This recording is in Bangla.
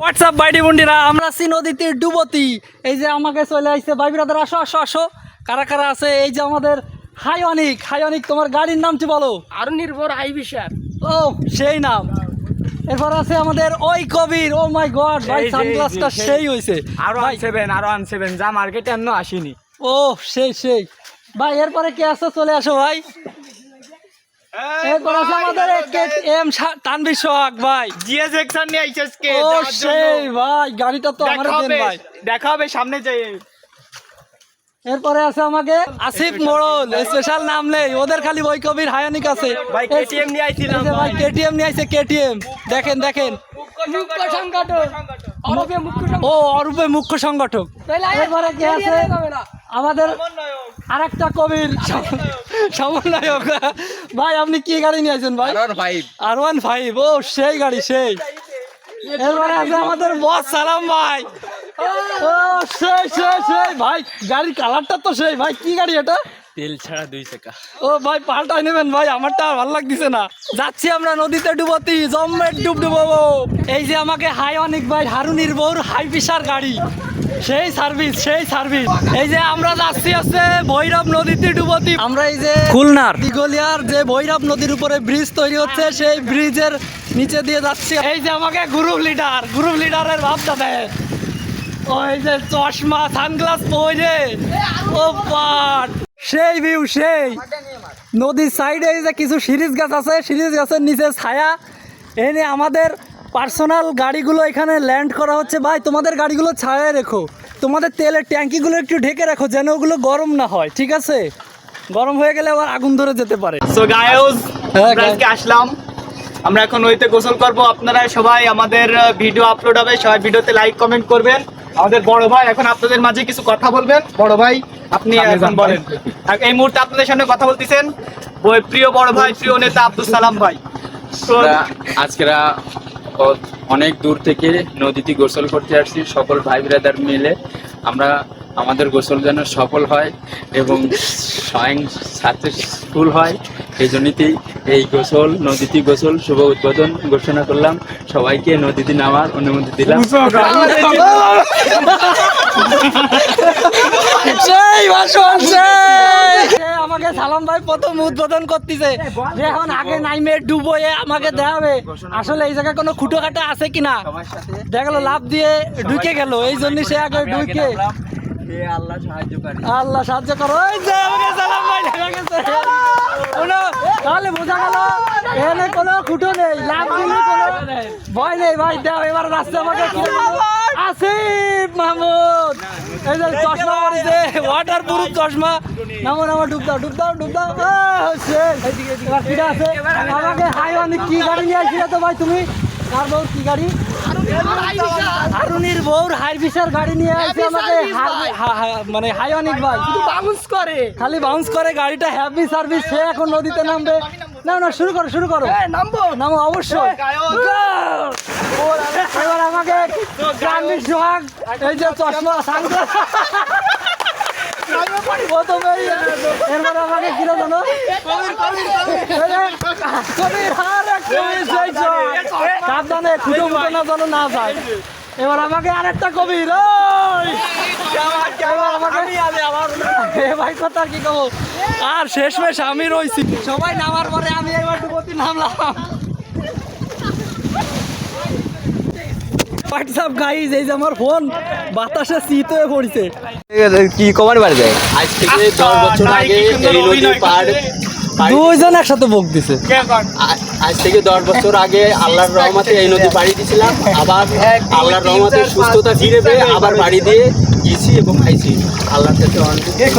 হোয়াটসঅ্যাপ বাইডি বন্ডিরা, আমরা আছি নদীতে ডুবতি। এই যে আমাকে চলে আসছে ভাই ব্রাদার, আসো আসো আসো। কারা কারা আছে? এই যে আমাদের হাইওয়ানিক। হাইওয়ানিক, তোমার গাড়ির নামটি বলো। আরো নির্ভর আইবিশার। ও সেই নাম। এরপর আছে আমাদের ওই কবির। ও মাই গড ভাই, সানগ্লাসটা সেই হইছে। আরো আনসেভেন যা মার্কেটে এখনো আসেনি। ও সেই সেই ভাই। এরপরে কে আছে? চলে আসো ভাই। এরপর আছে আমাদের এম তানভীর সোহাগ ভাই। জিএস এক্সন নিয়ে আইছস কে? ও সেই ভাই, গাড়িটা তো আমার দেন ভাই। দেখা হবে সামনে যাই। এরপরে আছে আমাকে আসিফ মোড়ল, স্পেশাল নাম নেই ওদের, খালি ওই কবির হায়ানিক আছে ভাই কেটিএম নিয়ে আইছিলাম ভাই। কেটিএম নিয়ে আইছে, কেটিএম দেখেন দেখেন। ও অরূপে মুখ্য সংগঠক। এরপরে কি আছে আমাদের আরেকটা কবির সমন্বয়ক ভাই। আপনি কি গাড়ি নিয়ে আছেন ভাই? R15। ও সেই গাড়ি সেই। এরপরে আছে আমাদের বস সালাম ভাই। ও সেই সেই সেই ভাই, গাড়ির কালারটা তো সেই ভাই। কি গাড়ি এটা? তেল ছাড়া 2 চাকা। ও ভাই পাল্টাই নেবেন ভাই, আমারটা আর ভালো লাগতেছে না। যাচ্ছি আমরা নদীতে ডুবতি, জম্মের ডুব ডুবাবো। এই যে আমাকে হাইওয়ানিক ভাই, হারুনির বউর হাই প্রেসার গাড়ি, সেই সার্ভিস সেই সার্ভিস। এই যে আমরা যাচ্ছি আছে ভৈরব নদীতে ডুবতি। আমরা এই যে খুলনার দিগলিয়ার যে ভৈরব নদীর উপরে ব্রিজ তৈরি হচ্ছে, সেই ব্রিজের নিচে দিয়ে যাচ্ছি। এই যে আমাকে গ্রুপ লিডারের ভাবটা দেয়। ওই যে চশমা সানগ্লাস পরে, ও পাট সেই ভিউ সেই। নদীর সাইডে এই যে কিছু সিরিজ গাছ আছে, সিরিজ গাছের নিচে ছায়া। এনে আমাদের পার্সোনাল গাড়িগুলো এখানে ল্যান্ড করা হচ্ছে। ভাই তোমাদের গাড়িগুলো ছায়ায় রেখো, তোমাদের তেলের ট্যাঙ্কিগুলো একটু ঢেকে রাখো, যেন ওগুলো গরম না হয়, ঠিক আছে? গরম হয়ে গেলে আবার আগুন ধরে যেতে পারে। সো গাইস, আজকে আসলাম আমরা এখন নদীতে গোসল করব। আপনারা সবাই, আমাদের ভিডিও আপলোড হবে, সবাই ভিডিওতে লাইক কমেন্ট করবেন। আমাদের বড় ভাই এখন আপনাদের মাঝে কিছু কথা বলবেন। বড় ভাই আপনি এখন বলেন। এই মুহূর্তে আপনাদের সামনে কথা বলতেছেন প্রিয় বড় ভাই, প্রিয় নেতা আব্দুল সালাম ভাই। আজকেরা অনেক দূর থেকে নদীতে গোসল করতে আসছি, সকল ভাই ব্রাদার মিলে। আমরা আমাদের গোসল যেন সফল হয় এবং স্বয়ং সাকসেসফুল হয়, এই জন্যতেই এই গোসল, নদীতে গোসল শুভ উদ্বোধন ঘোষণা করলাম। সবাইকে নদীতে নামার অনুমতি দিলাম। আমাকে সালাম ভাই প্রথম উদ্বোধন করতেছে, যে এখন আগে নাইমে ডুবো আমাকে দেখাবে আসলে এই জায়গায় কোনো খুঁটো কাটা আছে কিনা। দেখলো লাভ দিয়ে ঢুকে গেল, এই জন্য সে আগে ঢুকে। আল্লাহ সাহায্য করো। ওই যে আমাকে সালাম ভাই দেখা গেছে। তাহলে বোঝা গেল এখানে কোনো খুঁটো নেই, লাভ দিলে কোনো ভয় নেই ভাই। দাও এবার রাস্তা আমাকে আসিফ মাহমুদ। এই যে চশমা পরেছে, ওয়াটার প্রুফ চশমা। নামো নামো, ডুব দাও ডুব দাও ডুব দাও। এবার ঠিক আছে। আমাকে হাইওয়ানিক কি গাড়ি নিয়ে আসছিলে তো ভাই তুমি? কার বউর কি গাড়ি? হারুনির বউর হাইবিসার গাড়ি নিয়ে আসছে আমাকে, মানে হাইওয়ানিক ভাই। শুধু বাউন্স করে, খালি বাউন্স করে গাড়িটা, হ্যাভি সার্ভিস। সে এখন নদীতে নামবে। না না, শুরু করো শুরু করো। নামবো নামো অবশ্যই। এবার আমাকে তানভীর সোহাগ, এই যে চশমা সানগ্লাস। এরপরে আমাকে কিরো জানো, সাবধানে খুঁটো মুটো না যেন না যায়। এবার আমাকে আরেকটা কবির। ভাই কথা কি কব, আর শেষমেশ আমি রয়েছি। সবাই নামার পরে আমি এবার ডুবতি নামলাম। হোয়াটসঅ্যাপ গাইজ, এই যে আমার ফোন বাতাসে শীত হয়ে পড়ছে। কি কমার বাড়ি যায়? আজ থেকে 10 বছর আগে এই নদী পার দুইজন একসাথে বক দিছে। আজ থেকে 10 বছর আগে আল্লাহর রহমতে এই নদী পাড়ি দিয়েছিলাম। আবার আল্লাহর রহমতে সুস্থতা ফিরে পেয়ে আবার বাড়ি দিয়ে গিয়েছি এবং খাইছি। আল্লাহর কাছে অনেক